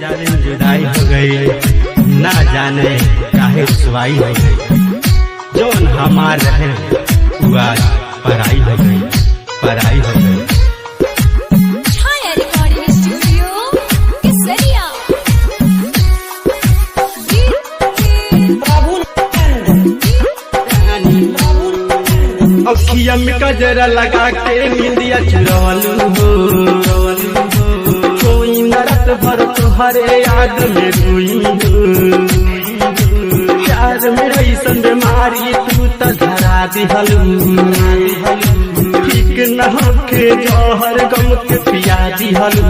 जाने जुदाई हो गई, ना जाने काहे सुवाई हो गई। जोन हमार रहे हुआ पराई हो गई, पराई हो गई। अखिया में गजरा लगा के निंदिया चुरावलू हो, कोई नरत भर तुहरे याद में रोई हो। प्यार में ऐसन बीमारी तू तो धरा दिहलू, ठीक न होके जहर गम के पिया दिहलू।